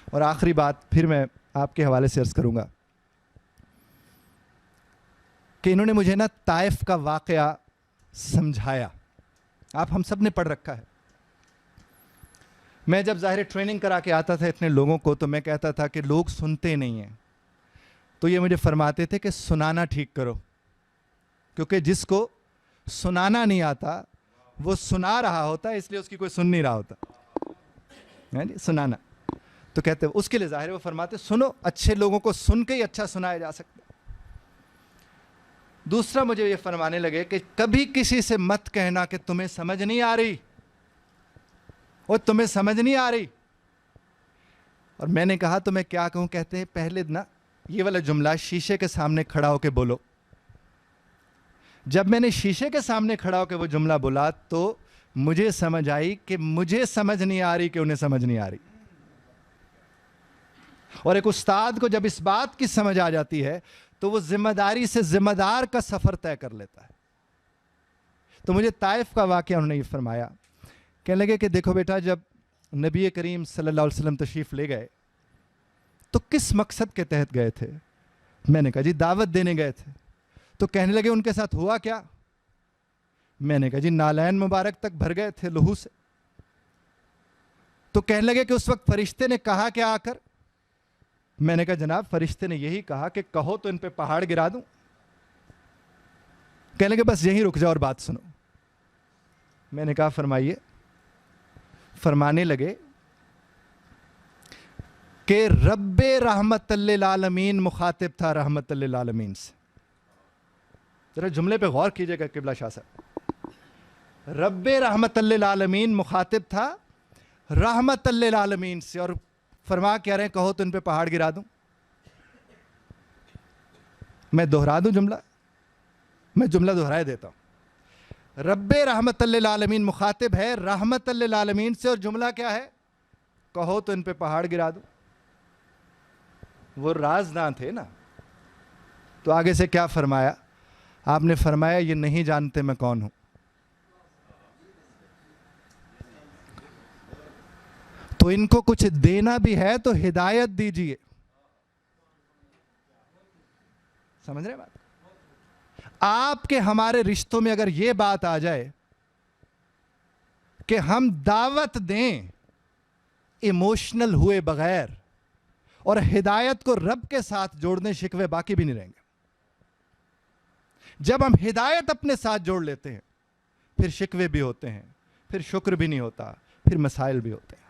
اور آخری بات پھر میں آپ کے حوالے سے عرض کروں گا کہ انہوں نے مجھے نا طائف کا واقعہ سمجھایا. آپ ہم سب نے پڑھ رکھا ہے. میں جب ظاہر ٹریننگ کرا کے آتا تھا اتنے لوگوں کو تو میں کہتا تھا کہ لوگ سنتے نہیں ہیں, تو یہ مجھے فرماتے تھے کہ سنانا ٹھیک کرو, کیونکہ جس کو سنانا نہیں آتا وہ سنا رہا ہوتا ہے, اس لیے اس کی کوئی سن نہیں رہا ہوتا. سنانا تو کہتے اس کے لیے ظاہر وہ فرماتے سنو, اچھے لوگوں کو سن کے ہی اچھا سنایا جا سکتا. دوسرا مجھے یہ فرمانے لگے کہ کبھی کسی سے مت کہنا کہ تمہیں سمجھ نہیں آ رہی, اور تمہیں سمجھ نہیں آ رہی. اور میں نے کہا تو میں کیا کہوں, کہتے ہیں پہلے نا یہ والا جملہ شیشے کے سامنے کھڑا ہو کے بولو. جب میں نے شیشے کے سامنے کھڑا ہو کے وہ جملہ بولا تو مجھے سمجھ آئی کہ مجھے سمجھ نہیں آ رہی کہ انہیں سمجھ نہیں آ رہی. اور ایک استاد کو جب اس بات کی سمجھ آ جاتی ہے تو وہ ذمہ داری سے ذمہ دار کا سفر طے کر لیتا ہے. تو مجھے طائف کا واقعہ انہوں نے یہ فرمایا, کہنے لگے کہ دیکھو بیٹا, جب نبی کریم صلی اللہ علیہ وسلم تشریف لے گئے تو کس مقصد کے تحت گئے تھے؟ میں نے کہا جی دعوت دینے گئے تھے. تو کہنے لگے ان کے ساتھ ہوا کیا؟ میں نے کہا جی نالین مبارک تک بھر گئے تھے لہو سے. تو کہنے لگے کہ اس وقت فرشتے نے کہا کیا آ کر؟ میں نے کہا جناب فرشتے نے یہی کہا کہ کہو تو ان پہ پہاڑ گرا دوں. کہنے لگے بس یہیں رک جاؤ اور بات سنو. میں نے کہا فرمائیے. فرمانے لگے کہ رب رحمت للعالمین مخاطب تھا رحمت للعالمین سے. ذرا جملے پہ غور کیجئے گا قبلہ شاہ صاحب. رب رحمت للعالمین مخاطب تھا رحمت للعالمین سے, اور فرما کہہ رہے ہیں کہو تو ان پہ پہاڑ گرا دوں. میں دہرا دوں جملہ, میں جملہ دہرائے دیتا ہوں. رب رحمت للعالمین مخاطب ہے رحمت للعالمین سے, اور جملہ کیا ہے؟ کہو تو ان پہ پہاڑ گرا دوں. وہ رازداں تھے نا. تو آگے سے کیا فرمایا آپ نے؟ فرمایا یہ نہیں جانتے میں کون ہوں, تو ان کو کچھ دینا بھی ہے تو ہدایت دیجئے. سمجھ رہے بات؟ آپ کے ہمارے رشتوں میں اگر یہ بات آ جائے کہ ہم دعوت دیں ایموشنل ہوئے بغیر اور ہدایت کو رب کے ساتھ جوڑنے, شکوے باقی بھی نہیں رہیں گے. جب ہم ہدایت اپنے ساتھ جوڑ لیتے ہیں پھر شکوے بھی ہوتے ہیں, پھر شکر بھی نہیں ہوتا, پھر مسائل بھی ہوتے ہیں.